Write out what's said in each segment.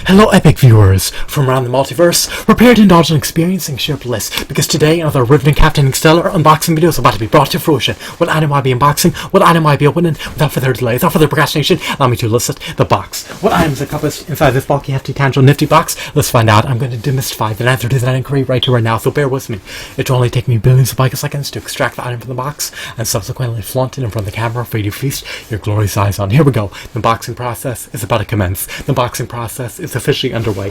Hello epic viewers from around the multiverse, prepare to indulge in experiencing sheer bliss, because today another riveting Captain Stellar unboxing video is about to be brought to fruition. What item will I be unboxing? What item will I be opening? Without further delay, without further procrastination, allow me to elicit the box. What items encompassed inside this bulky, hefty, tangible, nifty box? Let's find out. I'm going to demystify the answer to that inquiry right here, right now, so bear with me. It will only take me billions of picoseconds to extract the item from the box, and subsequently flaunt it in front of the camera for you to feast your glorious eyes on. Here we go. The unboxing process is about to commence. The unboxing process is officially underway.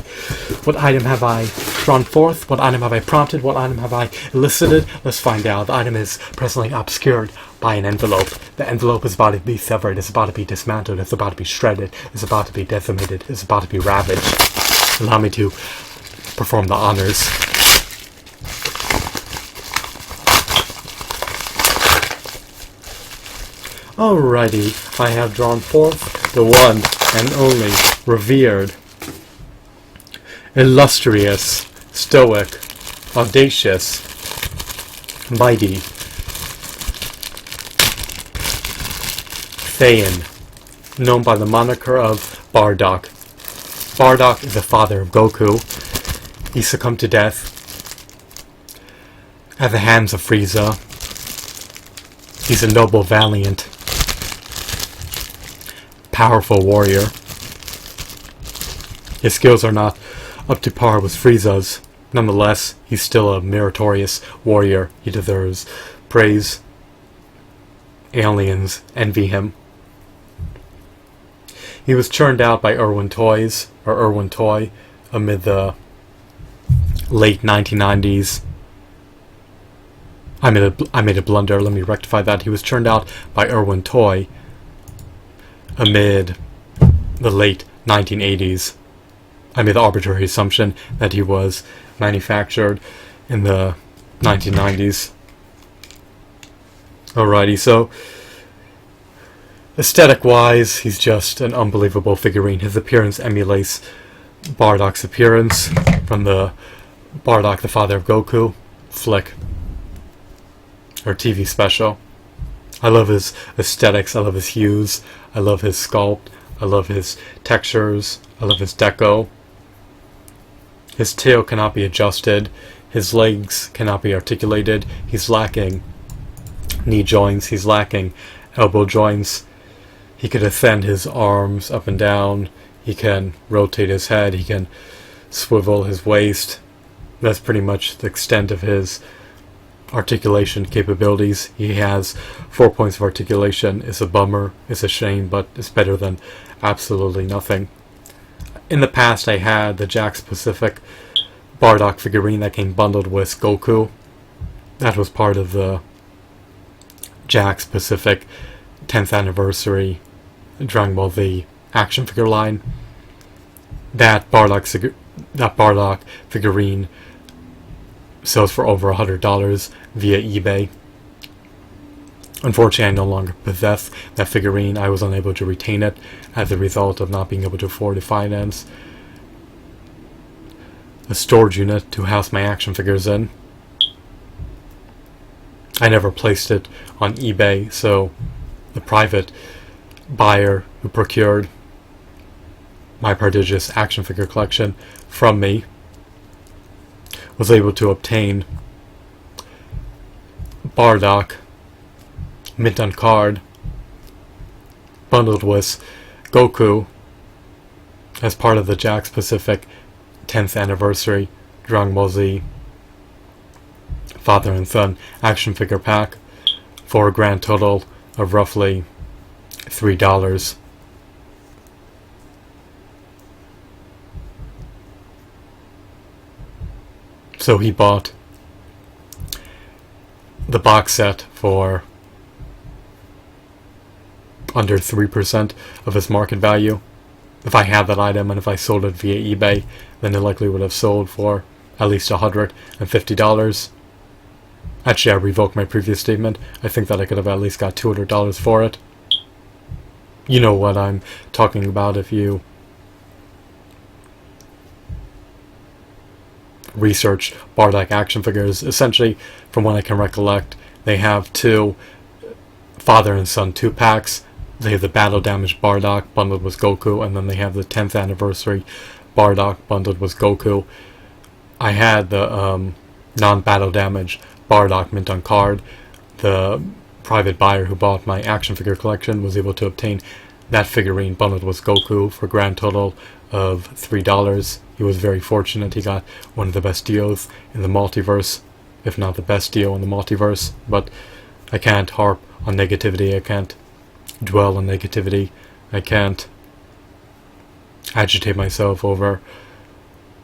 What item have I drawn forth? What item have I prompted? What item have I elicited? Let's find out. The item is presently obscured by an envelope. The envelope is about to be severed. It's about to be dismantled. It's about to be shredded. It's about to be decimated. It's about to be ravaged. Allow me to perform the honors. Alrighty, I have drawn forth the one and only revered, illustrious, stoic, audacious, mighty Thayan, known by the moniker of Bardock. Bardock is the father of Goku. He succumbed to death at the hands of Frieza. He's a noble, valiant, powerful warrior. His skills are not up to par with Frieza's. Nonetheless, he's still a meritorious warrior. He deserves praise. Aliens envy him. He was churned out by Irwin Toys, or Irwin Toy, amid the late 1990s. I made a blunder. Let me rectify that. He was churned out by Irwin Toy amid the late 1980s. I made the arbitrary assumption that he was manufactured in the 1990s. Alrighty, so aesthetic-wise, he's just an unbelievable figurine. His appearance emulates Bardock's appearance from the Bardock, the Father of Goku flick, or TV special. I love his aesthetics, I love his hues, I love his sculpt, I love his textures, I love his deco. His tail cannot be adjusted, his legs cannot be articulated, he's lacking knee joints, he's lacking elbow joints. He could ascend his arms up and down, he can rotate his head, he can swivel his waist. That's pretty much the extent of his articulation capabilities. He has 4 points of articulation. It's a bummer, it's a shame, but it's better than absolutely nothing. In the past, I had the Jakks Pacific Bardock figurine that came bundled with Goku. That was part of the Jakks Pacific 10th anniversary Dragon Ball Z action figure line. That Bardock figurine sells for over $100 via eBay. Unfortunately, I no longer possess that figurine. I was unable to retain it as a result of not being able to afford to finance a storage unit to house my action figures in. I never placed it on eBay, so the private buyer who procured my prodigious action figure collection from me was able to obtain Bardock mint on card bundled with Goku as part of the Jakks Pacific 10th anniversary Dragon Ball Z father and son action figure pack for a grand total of roughly $3. So he bought the box set for under 3% of its market value. If I had that item and if I sold it via eBay, then it likely would have sold for at least $150. Actually, I revoked my previous statement. I think that I could have at least got $200 for it. You know what I'm talking about if you research Bardock action figures. Essentially, from what I can recollect, they have two father and son 2-packs They have the battle damage Bardock bundled with Goku, and then they have the 10th anniversary Bardock bundled with Goku. I had the non-battle damage Bardock mint on card. The private buyer who bought my action figure collection was able to obtain that figurine bundled with Goku for a grand total of $3. He was very fortunate. He got one of the best deals in the multiverse, if not the best deal in the multiverse. But I can't harp on negativity. I can't dwell on negativity. I can't agitate myself over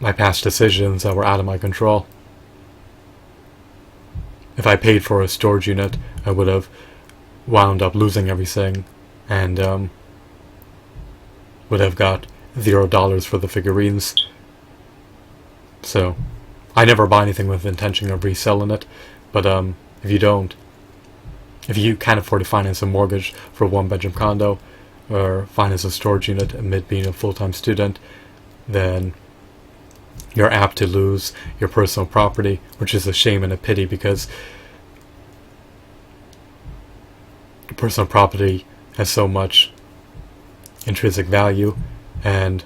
my past decisions that were out of my control. If I paid for a storage unit, I would have wound up losing everything and would have got $0 for the figurines. So I never buy anything with the intention of reselling it, but if you can't afford to finance a mortgage for a one-bedroom condo or finance a storage unit amid being a full-time student, then you're apt to lose your personal property, which is a shame and a pity, because personal property has so much intrinsic value and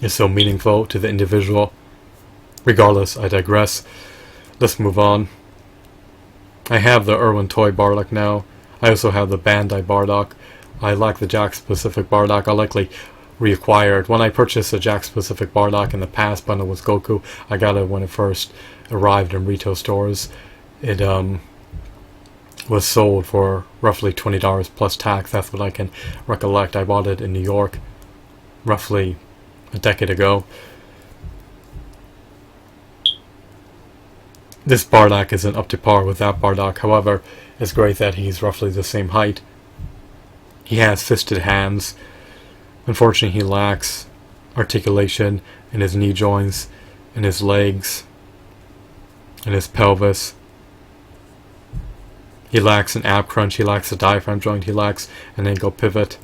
is so meaningful to the individual. Regardless, I digress. Let's move on. I have the Irwin Toy Bardock now. I also have the Bandai Bardock. I like the Jakks Pacific Bardock. I'll likely reacquire it. When I purchased the Jakks Pacific Bardock in the past bundle with Goku, I got it when it first arrived in retail stores. It was sold for roughly $20 plus tax. That's what I can recollect. I bought it in New York roughly a decade ago. This Bardock isn't up to par with that Bardock. However, it's great that he's roughly the same height. He has fisted hands. Unfortunately, he lacks articulation in his knee joints, in his legs, in his pelvis. He lacks an ab crunch, he lacks a diaphragm joint, he lacks an ankle pivot.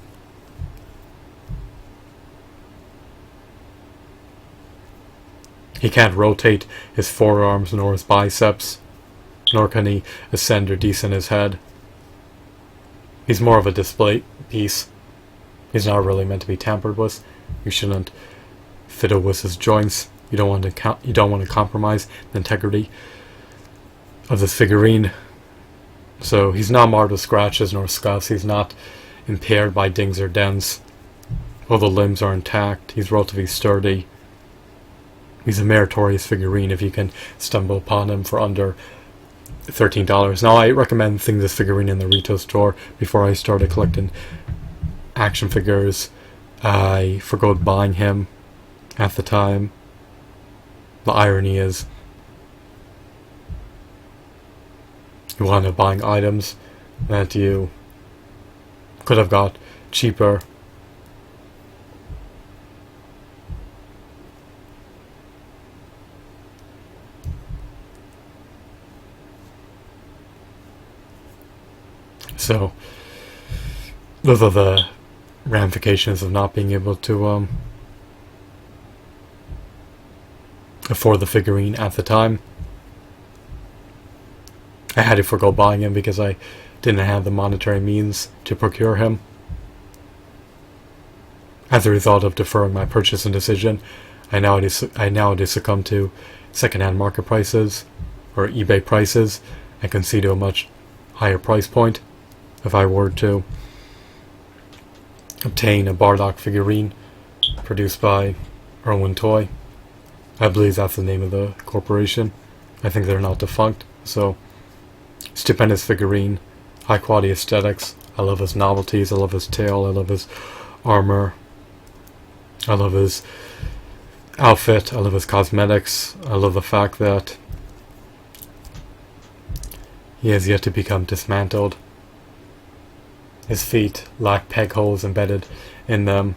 He can't rotate his forearms nor his biceps, nor can he ascend or descend his head. He's more of a display piece. He's not really meant to be tampered with. You shouldn't fiddle with his joints. You don't want to compromise the integrity of this figurine. So he's not marred with scratches nor scuffs. He's not impaired by dings or dents. All the limbs are intact. He's relatively sturdy. He's a meritorious figurine if you can stumble upon him for under $13. Now, I recommend seeing this figurine in the retail store before I started collecting action figures. I forgot buying him at the time. The irony is, you wind up buying items that you could have got cheaper. So those are the ramifications of not being able to afford the figurine at the time. I had to forgo buying him because I didn't have the monetary means to procure him. As a result of deferring my purchasing decision, I now had to succumb to secondhand market prices or eBay prices and concede to a much higher price point if I were to obtain a Bardock figurine produced by Irwin Toy. I believe that's the name of the corporation. I think they're not defunct. So, stupendous figurine, high quality aesthetics. I love his novelties, I love his tail, I love his armor, I love his outfit, I love his cosmetics, I love the fact that he has yet to become dismantled. His feet lack peg holes embedded in them.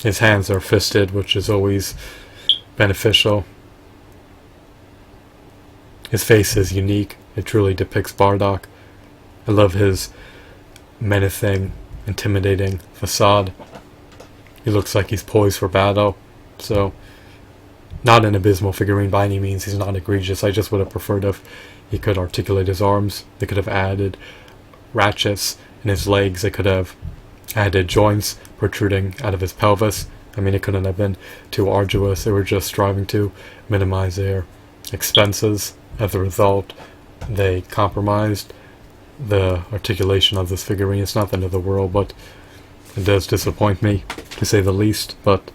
His hands are fisted, which is always beneficial. His face is unique. It truly depicts Bardock. I love his menacing, intimidating facade. He looks like he's poised for battle. So, not an abysmal figurine by any means. He's not egregious. I just would have preferred if He could articulate his arms. They could have added ratchets in his legs. They could have added joints protruding out of his pelvis. I mean, it couldn't have been too arduous. They were just striving to minimize their expenses. As a result, they compromised the articulation of this figurine. It's not the end of the world, but it does disappoint me, to say the least. But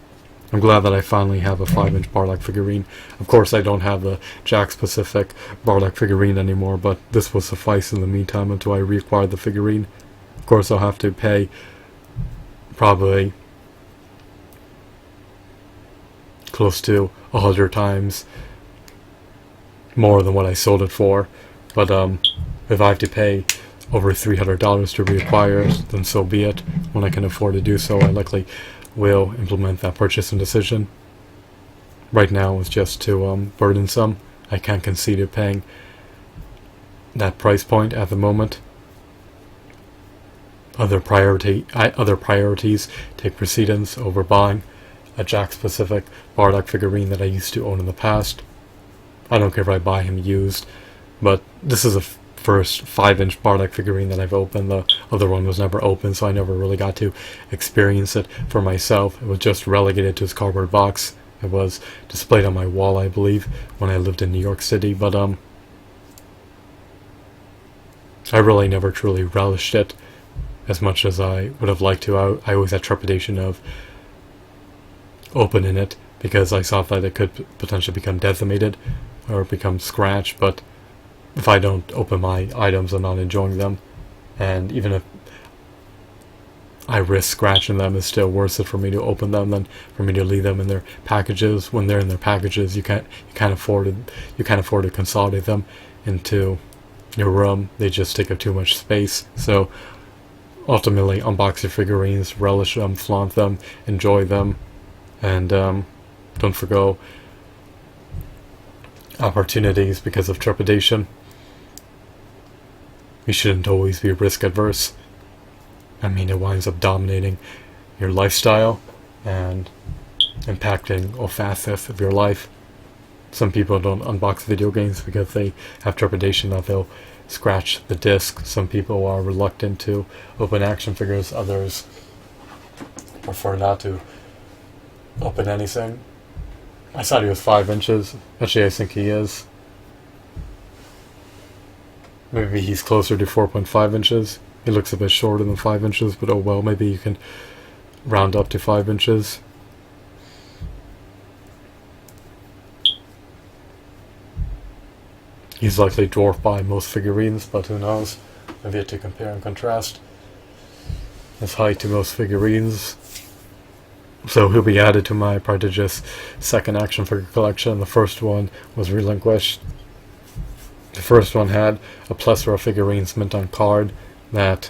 I'm glad that I finally have a 5-inch Bardock figurine. Of course, I don't have the Jakks-specific Bardock figurine anymore, but this will suffice in the meantime until I reacquire the figurine. Of course, I'll have to pay probably close to 100 times more than what I sold it for. But if I have to pay over $300 to reacquire it, then so be it. When I can afford to do so, I likely will implement that purchasing decision. Right now, it's just too burdensome. I can't concede to paying that price point at the moment. Other priorities take precedence over buying a Jakks-specific Bardock figurine that I used to own in the past. I don't care if I buy him used, but this is the first 5-inch Bardock figurine that I've opened. The other one was never opened, so I never really got to experience it for myself. It was just relegated to its cardboard box. It was displayed on my wall, I believe, when I lived in New York City, but I really never truly relished it as much as I would have liked to. I always had trepidation of opening it because I thought that it could potentially become decimated or become scratched, but if I don't open my items, I'm not enjoying them, and even if I risk scratching them, it's still worth it for me to open them than for me to leave them in their packages. When they're in their packages, you can't afford to consolidate them into your room. They just take up too much space. So ultimately, unbox your figurines, relish them, flaunt them, enjoy them, and don't forgo opportunities because of trepidation. You shouldn't always be risk adverse. I mean, it winds up dominating your lifestyle and impacting all facets of your life. Some people don't unbox video games because they have trepidation that they'll scratch the disc. Some people are reluctant to open action figures. Others prefer not to open anything. I thought he was 5 inches. Actually, I think he is. Maybe he's closer to 4.5 inches. He looks a bit shorter than 5 inches, but oh well, maybe you can round up to 5 inches. He's likely dwarfed by most figurines, but who knows? I've yet to compare and contrast his height to most figurines. So he'll be added to my prodigious second action figure collection. The first one was relinquished. The first one had a plethora of figurines mint on card that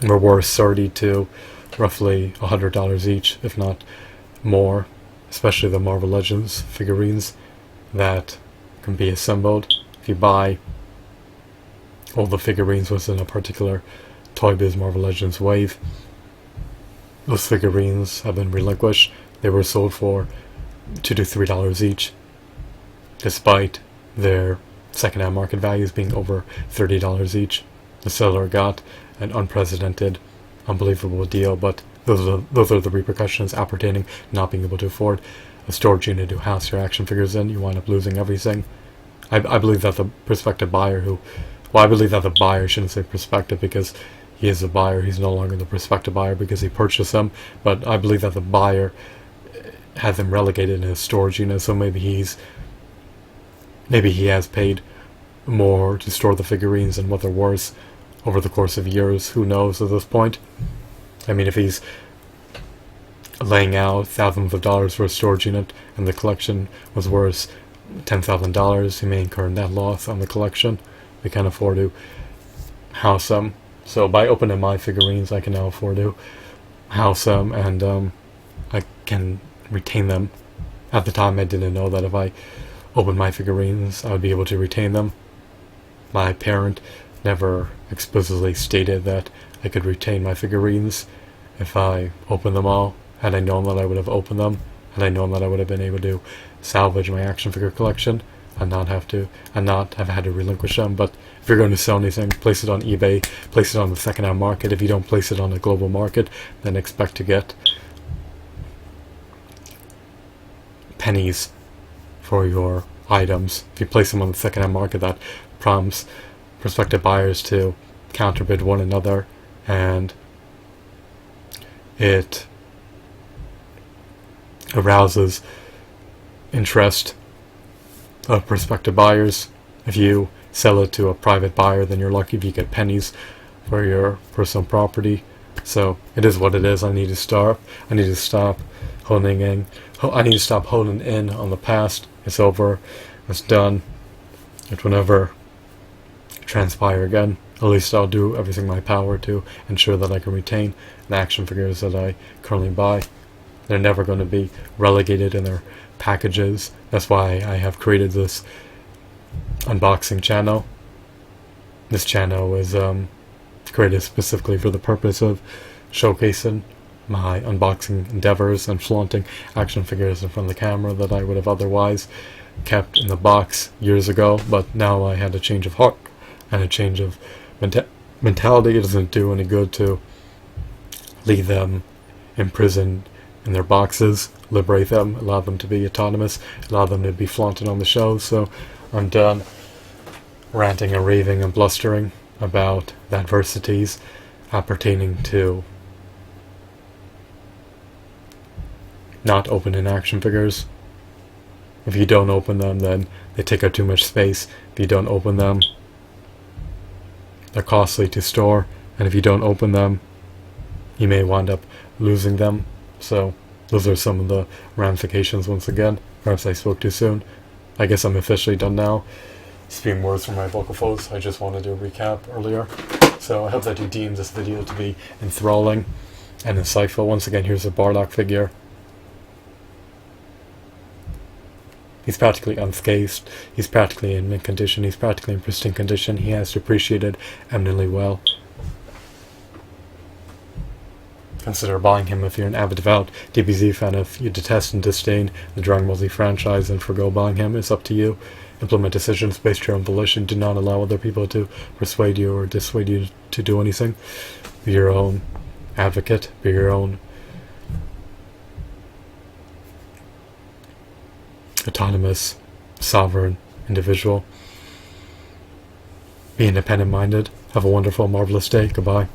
were worth $30 to roughly $100 each, if not more, especially the Marvel Legends figurines that can be assembled. If you buy all the figurines within a particular Toy Biz Marvel Legends wave, those figurines have been relinquished. They were sold for $2 to $3 each, despite their second-hand market values being over $30 each. The seller got an unprecedented, unbelievable deal, but those are the repercussions appertaining not being able to afford a storage unit to house your action figures in. You wind up losing everything. I believe that the prospective buyer I believe that the buyer, shouldn't say prospective because he is a buyer, he's no longer the prospective buyer because he purchased them, but I believe that the buyer had them relegated in his storage unit, so maybe he has paid more to store the figurines than what they're worth over the course of years. Who knows at this point? I mean, if he's laying out thousands of dollars for a storage unit and the collection was worth $10,000, he may incur net loss on the collection. We can't afford to house them. So by opening my figurines, I can now afford to house them, and I can retain them. At the time, I didn't know that if I opened my figurines, I would be able to retain them. My parent never explicitly stated that I could retain my figurines if I opened them all. Had I known that, I would have opened them. Had I known that, I would have been able to salvage my action figure collection. and not have had to relinquish them. But if you're going to sell anything, place it on eBay, place it on the second-hand market. If you don't place it on a global market, then expect to get pennies for your items. If you place them on the second-hand market, that prompts prospective buyers to counterbid one another, and it arouses interest of prospective buyers. If you sell it to a private buyer, then you're lucky if you get pennies for your personal property. So it is what it is. I need to stop holding in on the past. It's over. It's done. It will never transpire again. At least I'll do everything in my power to ensure that I can retain the action figures that I currently buy. They're never going to be relegated in their packages. That's why I have created this unboxing channel. This channel was created specifically for the purpose of showcasing my unboxing endeavors and flaunting action figures in front of the camera that I would have otherwise kept in the box years ago. But now I had a change of heart and a change of mentality. It doesn't do any good to leave them imprisoned in their boxes. Liberate them, allow them to be autonomous, allow them to be flaunted on the show. So I'm done ranting and raving and blustering about the adversities appertaining to not opening action figures. If you don't open them, then they take up too much space. If you don't open them, they're costly to store, and if you don't open them, you may wind up losing them. So those are some of the ramifications. Once again, perhaps I spoke too soon. I guess I'm officially done now. Speaking words from my vocal folds, I just wanted to do a recap earlier. So I hope that you deem this video to be enthralling and insightful. Once again, here's a Bardock figure. He's practically unscathed. He's practically in mint condition. He's practically in pristine condition. He has depreciated eminently well. Consider buying him if you're an avid devout DBZ fan. If you detest and disdain the Dragon Ball Z franchise and forgo buying him, it's up to you. Implement decisions based on your own volition. Do not allow other people to persuade you or dissuade you to do anything. Be your own advocate. Be your own autonomous, sovereign individual. Be independent-minded. Have a wonderful, marvelous day. Goodbye.